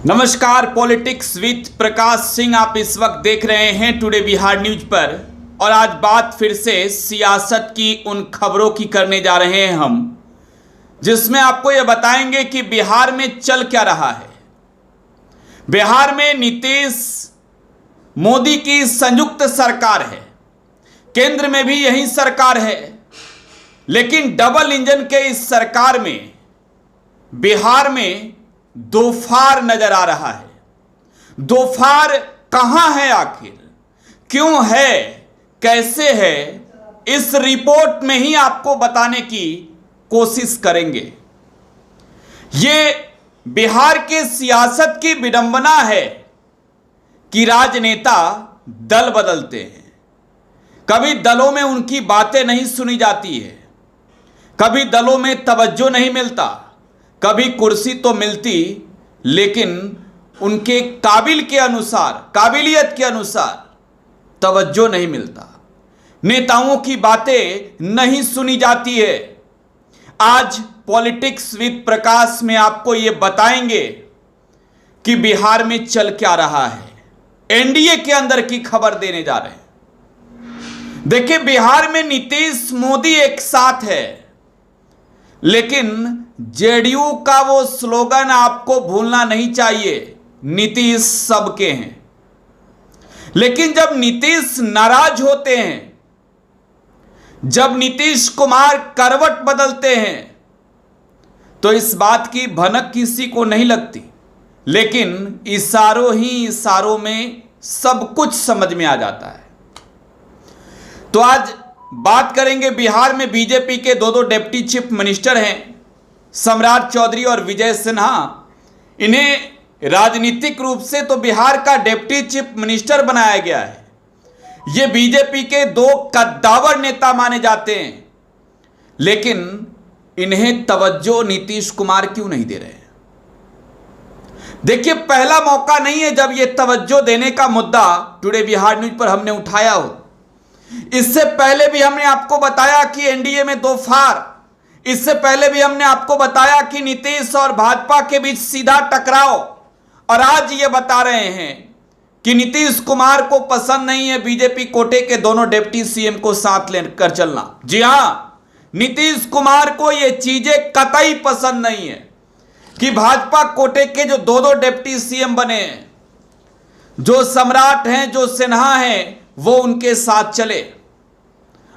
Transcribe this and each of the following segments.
नमस्कार, politics with Prakash Singh आप इस वक्त देख रहे हैं टुडे बिहार न्यूज पर। और आज बात फिर से सियासत की उन खबरों की करने जा रहे हैं हम, जिसमें आपको यह बताएंगे कि बिहार में चल क्या रहा है। बिहार में नीतीश मोदी की संयुक्त सरकार है, केंद्र में भी यही सरकार है, लेकिन डबल इंजन के इस सरकार में बिहार में दोफार नजर आ रहा है। दोफार कहां है, आखिर क्यों है, कैसे है, इस रिपोर्ट में ही आपको बताने की कोशिश करेंगे। ये बिहार के सियासत की विडंबना है कि राजनेता दल बदलते हैं। कभी दलों में उनकी बातें नहीं सुनी जाती है, कभी दलों में तवज्जो नहीं मिलता, कभी कुर्सी तो मिलती लेकिन उनके काबिलियत के अनुसार तवज्जो नहीं मिलता, नेताओं की बातें नहीं सुनी जाती है। आज पॉलिटिक्स विद प्रकाश में आपको ये बताएंगे कि बिहार में चल क्या रहा है। एनडीए के अंदर की खबर देने जा रहे हैं। देखिए, बिहार में नीतीश मोदी एक साथ है, लेकिन जेडीयू का वो स्लोगन आपको भूलना नहीं चाहिए, नीतीश सबके हैं। लेकिन जब नीतीश नाराज होते हैं, जब नीतीश कुमार करवट बदलते हैं, तो इस बात की भनक किसी को नहीं लगती, लेकिन इशारों ही इशारों में सब कुछ समझ में आ जाता है। तो आज बात करेंगे, बिहार में बीजेपी के दो डिप्टी चीफ मिनिस्टर हैं, सम्राट चौधरी और विजय सिन्हा। इन्हें राजनीतिक रूप से तो बिहार का डिप्टी चीफ मिनिस्टर बनाया गया है। ये बीजेपी के दो कद्दावर नेता माने जाते हैं, लेकिन इन्हें तवज्जो नीतीश कुमार क्यों नहीं दे रहे हैं? देखिए, पहला मौका नहीं है जब यह तवज्जो देने का मुद्दा टुडे बिहार न्यूज पर हमने उठाया हो। इससे पहले भी हमने आपको बताया कि एनडीए में दो फार, इससे पहले भी हमने आपको बताया कि नीतीश और भाजपा के बीच सीधा टकराव, और आज ये बता रहे हैं कि नीतीश कुमार को पसंद नहीं है बीजेपी कोटे के दोनों डिप्टी सीएम को साथ लेकर चलना। जी हां, नीतीश कुमार को ये चीजें कतई पसंद नहीं है कि भाजपा कोटे के जो दो डिप्टी सीएम बने हैं, जो सम्राट हैं, जो सिन्हा हैं, वो उनके साथ चले।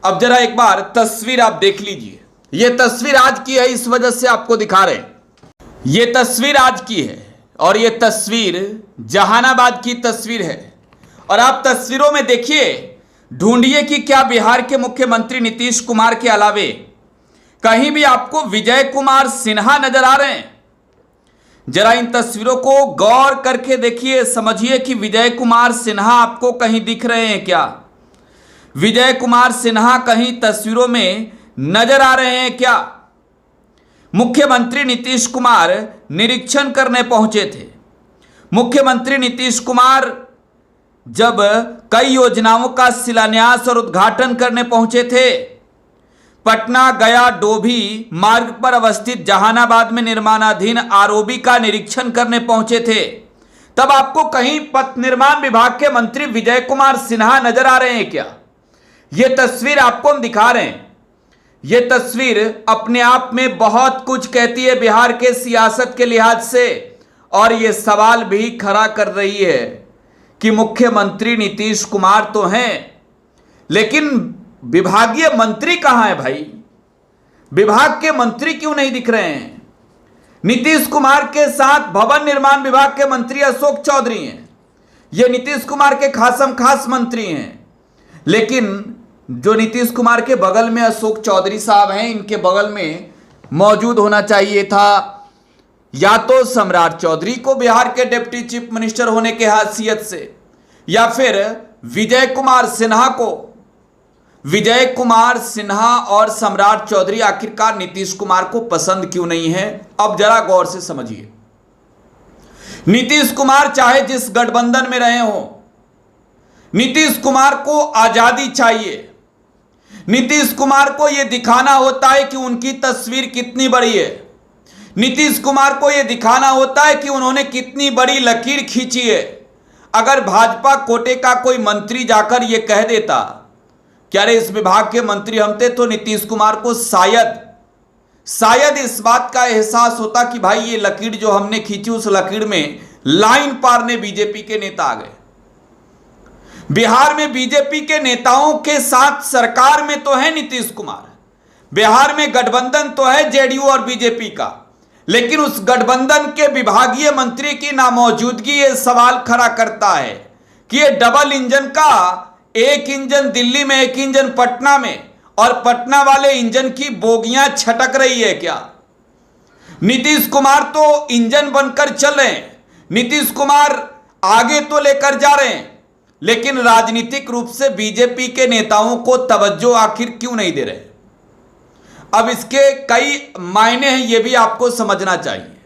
अब जरा एक बार तस्वीर आप देख लीजिए। यह तस्वीर आज की है, इस वजह से आपको दिखा रहे हैं। यह तस्वीर आज की है और यह तस्वीर जहानाबाद की तस्वीर है। और आप तस्वीरों में देखिए, ढूंढिए कि क्या बिहार के मुख्यमंत्री नीतीश कुमार के अलावे कहीं भी आपको विजय कुमार सिन्हा नजर आ रहे हैं? जरा इन तस्वीरों को गौर करके देखिए, समझिए कि विजय कुमार सिन्हा आपको कहीं दिख रहे हैं क्या? विजय कुमार सिन्हा कहीं तस्वीरों में नजर आ रहे हैं क्या? मुख्यमंत्री नीतीश कुमार निरीक्षण करने पहुंचे थे। मुख्यमंत्री नीतीश कुमार जब कई योजनाओं का शिलान्यास और उद्घाटन करने पहुंचे थे, पटना गया डोभी मार्ग पर अवस्थित जहानाबाद में निर्माणाधीन आरओबी का निरीक्षण करने पहुंचे थे, तब आपको कहीं पथ निर्माण विभाग के मंत्री विजय कुमार सिन्हा नजर आ रहे हैं क्या? यह तस्वीर आपको हम दिखा रहे हैं। यह तस्वीर अपने आप में बहुत कुछ कहती है बिहार के सियासत के लिहाज से, और यह सवाल भी खड़ा कर रही है कि मुख्यमंत्री नीतीश कुमार तो हैं, लेकिन विभागीय मंत्री कहां है भाई? विभाग के मंत्री क्यों नहीं दिख रहे हैं? नीतीश कुमार के साथ भवन निर्माण विभाग के मंत्री अशोक चौधरी हैं। ये नीतीश कुमार के खासम खास मंत्री हैं, लेकिन जो नीतीश कुमार के बगल में अशोक चौधरी साहब हैं, इनके बगल में मौजूद होना चाहिए था या तो सम्राट चौधरी को बिहार के डिप्टी चीफ मिनिस्टर होने के हैसियत से, या फिर विजय कुमार सिन्हा को। विजय कुमार सिन्हा और सम्राट चौधरी आखिरकार नीतीश कुमार को पसंद क्यों नहीं है? अब जरा गौर से समझिए। नीतीश कुमार चाहे जिस गठबंधन में रहे हों, नीतीश कुमार को आजादी चाहिए। नीतीश कुमार को यह दिखाना होता है कि उनकी तस्वीर कितनी बड़ी है। नीतीश कुमार को यह दिखाना होता है कि उन्होंने कितनी बड़ी लकीर खींची है। अगर भाजपा कोटे का कोई मंत्री जाकर यह कह देता कि अरे इस विभाग के मंत्री हम थे, तो नीतीश कुमार को शायद इस बात का एहसास होता कि भाई ये लकीर जो हमने खींची, उस लकीर में लाइन पारने बीजेपी के नेता आ गए। बिहार में बीजेपी के नेताओं के साथ सरकार में तो है नीतीश कुमार, बिहार में गठबंधन तो है जेडीयू और बीजेपी का, लेकिन उस गठबंधन के विभागीय मंत्री की नामौजूदगी ये सवाल खड़ा करता है कि ये डबल इंजन का, एक इंजन दिल्ली में, एक इंजन पटना में, और पटना वाले इंजन की बोगियां छटक रही है क्या? नीतीश कुमार तो इंजन बनकर चल रहे हैं, नीतीश कुमार आगे तो लेकर जा रहे हैं, लेकिन राजनीतिक रूप से बीजेपी के नेताओं को तवज्जो आखिर क्यों नहीं दे रहे? अब इसके कई मायने हैं, यह भी आपको समझना चाहिए।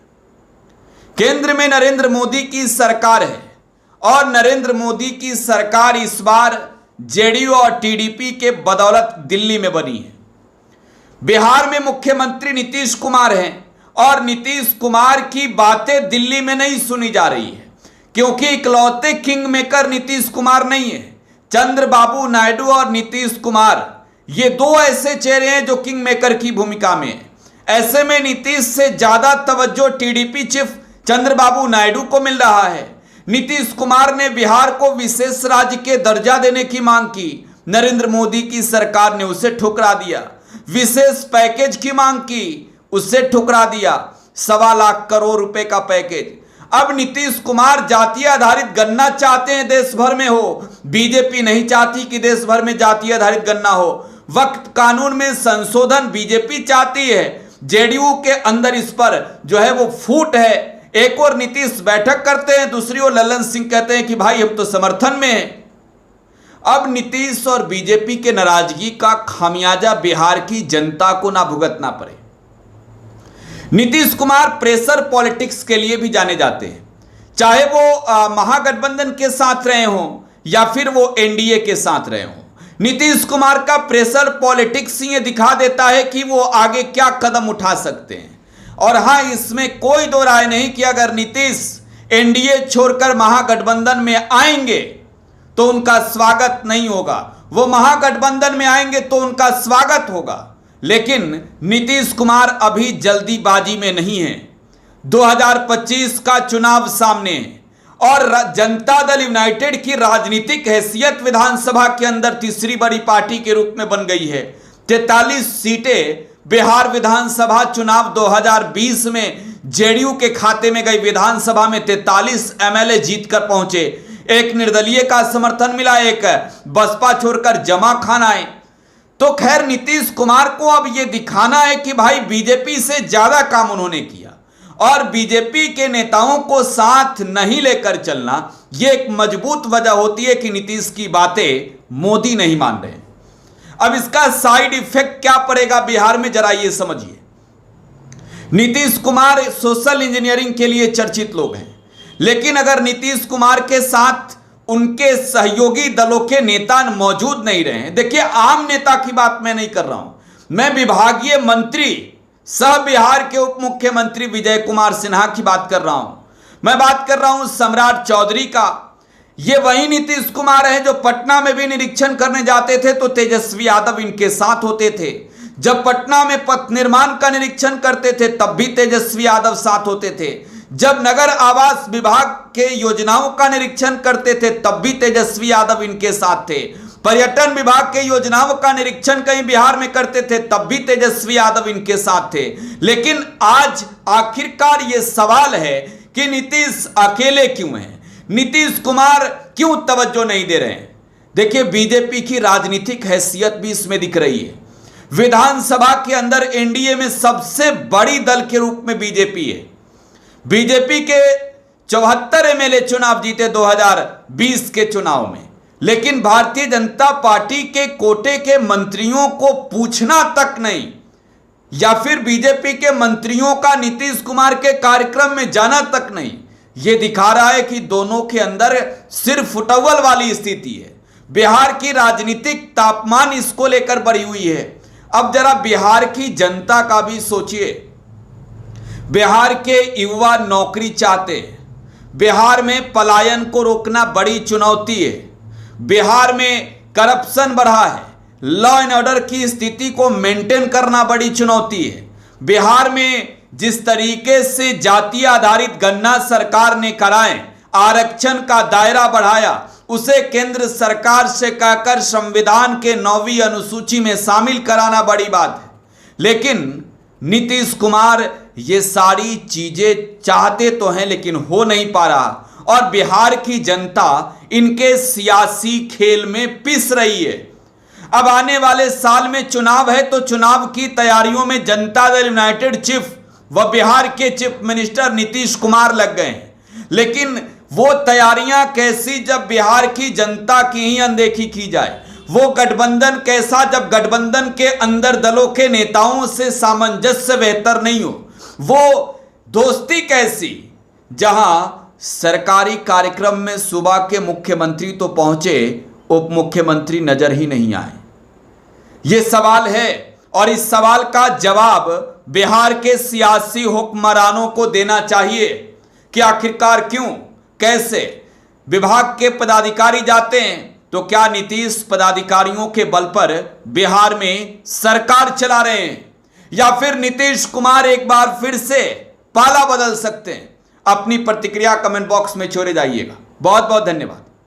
केंद्र में नरेंद्र मोदी की सरकार है और नरेंद्र मोदी की सरकार इस बार जेडीयू और टीडीपी के बदौलत दिल्ली में बनी है। बिहार में मुख्यमंत्री नीतीश कुमार हैं और नीतीश कुमार की बातें दिल्ली में नहीं सुनी जा रही है, क्योंकि इकलौते किंग मेकर नीतीश कुमार नहीं है। चंद्रबाबू नायडू और नीतीश कुमार, ये दो ऐसे चेहरे हैं जो किंग मेकर की भूमिका में है। ऐसे में नीतीश से ज्यादा तवज्जो टीडीपी चीफ चंद्रबाबू नायडू को मिल रहा है। नीतीश कुमार ने बिहार को विशेष राज्य के दर्जा देने की मांग की, नरेंद्र मोदी की सरकार ने उसे ठुकरा दिया। विशेष पैकेज की मांग की, उसे ठुकरा दिया, 1.25 लाख करोड़ रुपए का पैकेज। अब नीतीश कुमार जातीय आधारित गणना चाहते हैं, देश भर में हो। बीजेपी नहीं चाहती कि देश भर में जातीय आधारित गणना हो। वक्त कानून में संशोधन बीजेपी चाहती है, जेडीयू के अंदर इस पर जो है वो फूट है। एक और नीतीश बैठक करते हैं, दूसरी ओर लल्लन सिंह कहते हैं कि भाई हम तो समर्थन में हैं। अब नीतीश और बीजेपी के नाराजगी का खामियाजा बिहार की जनता को ना भुगतना पड़े। नीतीश कुमार प्रेशर पॉलिटिक्स के लिए भी जाने जाते हैं, चाहे वो महागठबंधन के साथ रहे हों या फिर वो एनडीए के साथ रहे हों। नीतीश कुमार का प्रेशर पॉलिटिक्स ये दिखा देता है कि वो आगे क्या कदम उठा सकते हैं। और हां, इसमें कोई दो राय नहीं कि अगर नीतीश एनडीए छोड़कर महागठबंधन में आएंगे तो उनका स्वागत नहीं होगा, वो महागठबंधन में आएंगे तो उनका स्वागत होगा। लेकिन नीतीश कुमार अभी जल्दीबाजी में नहीं है। 2025 का चुनाव सामने है और जनता दल यूनाइटेड की राजनीतिक हैसियत विधानसभा के अंदर तीसरी बड़ी पार्टी के रूप में बन गई है। 43 सीटें बिहार विधानसभा चुनाव 2020 में जेडीयू के खाते में गई। विधानसभा में 43 एमएलए जीतकर पहुंचे, एक निर्दलीय का समर्थन मिला, एक बसपा छोड़कर जमा खान आए। तो खैर, नीतीश कुमार को अब यह दिखाना है कि भाई बीजेपी से ज्यादा काम उन्होंने किया और बीजेपी के नेताओं को साथ नहीं लेकर चलना, यह एक मजबूत वजह होती है कि नीतीश की बातें मोदी नहीं मान रहे। अब इसका साइड इफेक्ट क्या पड़ेगा बिहार में, जरा ये समझिए। नीतीश कुमार सोशल इंजीनियरिंग के लिए चर्चित लोग हैं, लेकिन अगर नीतीश कुमार के साथ उनके सहयोगी दलों के नेता मौजूद नहीं रहे, देखिए आम नेता की बात मैं नहीं कर रहा हूं, मैं विभागीय मंत्री सह बिहार के उप मुख्यमंत्री विजय कुमार सिन्हा की बात कर रहा हूं। मैं बात कर रहा हूं सम्राट चौधरी का। ये वही नीतीश कुमार है जो पटना में भी निरीक्षण करने जाते थे तो तेजस्वी यादव इनके साथ होते थे। जब पटना में पथ निर्माण का निरीक्षण करते थे तब भी तेजस्वी यादव साथ होते थे। जब नगर आवास विभाग के योजनाओं का निरीक्षण करते थे तब भी तेजस्वी यादव इनके साथ थे। पर्यटन विभाग के योजनाओं का निरीक्षण कहीं बिहार में करते थे तब भी तेजस्वी यादव इनके साथ थे। लेकिन आज आखिरकार ये सवाल है कि नीतीश अकेले क्यों हैं, नीतीश कुमार क्यों तवज्जो नहीं दे रहे हैं। देखिए, बीजेपी की राजनीतिक हैसियत भी इसमें दिख रही है। विधानसभा के अंदर एनडीए में सबसे बड़ी दल के रूप में बीजेपी है। बीजेपी के 74 एमएलए चुनाव जीते 2020 के चुनाव में, लेकिन भारतीय जनता पार्टी के कोटे के मंत्रियों को पूछना तक नहीं, या फिर बीजेपी के मंत्रियों का नीतीश कुमार के कार्यक्रम में जाना तक नहीं, यह दिखा रहा है कि दोनों के अंदर सिर्फ फुटअव्वल वाली स्थिति है। बिहार की राजनीतिक तापमान इसको लेकर बढ़ी हुई है। अब जरा बिहार की जनता का भी सोचिए। बिहार के युवा नौकरी चाहते हैं। बिहार में पलायन को रोकना बड़ी चुनौती है। बिहार में करप्शन बढ़ा है। लॉ एंड ऑर्डर की स्थिति को मेंटेन करना बड़ी चुनौती है। बिहार में जिस तरीके से जातीय आधारित गणना सरकार ने कराए, आरक्षण का दायरा बढ़ाया, उसे केंद्र सरकार से कहकर संविधान के 9वीं अनुसूची में शामिल कराना बड़ी बात है। लेकिन नीतीश कुमार ये सारी चीजें चाहते तो हैं लेकिन हो नहीं पा रहा, और बिहार की जनता इनके सियासी खेल में पिस रही है। अब आने वाले साल में चुनाव है, तो चुनाव की तैयारियों में जनता दल यूनाइटेड चीफ व बिहार के चीफ मिनिस्टर नीतीश कुमार लग गए हैं। लेकिन वो तैयारियां कैसी जब बिहार की जनता की ही अनदेखी की जाए? वो गठबंधन कैसा जब गठबंधन के अंदर दलों के नेताओं से सामंजस्य बेहतर नहीं हो? वो दोस्ती कैसी जहां सरकारी कार्यक्रम में सुबह के मुख्यमंत्री तो पहुंचे, उप मुख्यमंत्री नजर ही नहीं आए? ये सवाल है, और इस सवाल का जवाब बिहार के सियासी हुक्मरानों को देना चाहिए कि आखिरकार क्यों, कैसे विभाग के पदाधिकारी जाते हैं तो क्या नीतीश पदाधिकारियों के बल पर बिहार में सरकार चला रहे हैं, या फिर नीतीश कुमार एक बार फिर से पाला बदल सकते हैं? अपनी प्रतिक्रिया कमेंट बॉक्स में छोड़े जाइएगा। बहुत बहुत धन्यवाद।